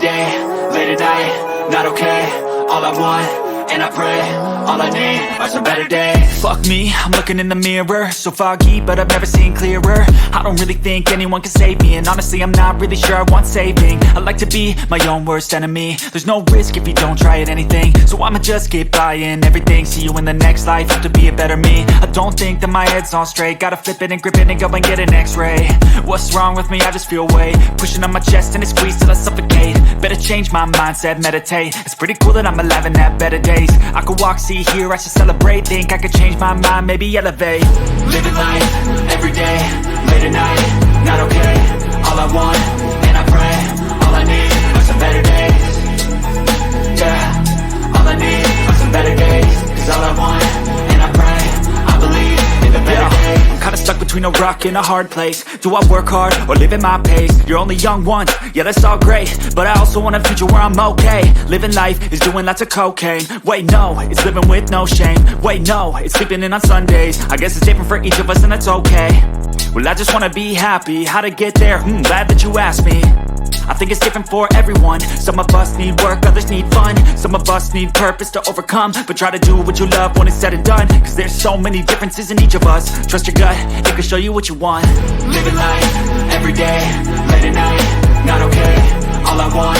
day, late at night, not okay. All I want, and I pray, all I need are some better days. Fuck me, I'm looking in the mirror, so foggy, but I've never seen clearer. I don't really think anyone can save me, and honestly I'm not really sure I want saving. I like to be my own worst enemy. There's no risk if you don't try at anything, so I'ma just keep buying everything. See you in the next life, have to be a better me. I don't think that my head's on straight, gotta flip it and grip it and go and get an x-ray. What's wrong with me? I just feel weight pushing on my chest and it squeezes till I suffocate. Better change my mindset, meditate. It's pretty cool that I'm alive and have better days. I could walk, see, hear, I should celebrate. Think I could change my mind, maybe elevate. Living life, every day, late at night, not okay. All I want, and I pray, all I need are some better days. Yeah, all I need are some better days. Cause all I want, and I pray, I believe in the better days. I'm kinda stuck between a rock and a hard place. Do I work hard or live at my pace? You're only young once, yeah that's all great, but I also want a future where I'm okay. Living life is doing lots of cocaine. Wait no, it's living with no shame. Wait no, it's sleeping in on Sundays. I guess it's different for each of us and that's okay. Well I just wanna be happy, how to get there? Glad that you asked me. I think it's different for everyone. Some of us need work, others need fun. Some of us need purpose to overcome. But try to do what you love when it's said and done. Cause there's so many differences in each of us. Trust your gut, it can show you what you want. Living life, every day, late at night, not okay. All I want,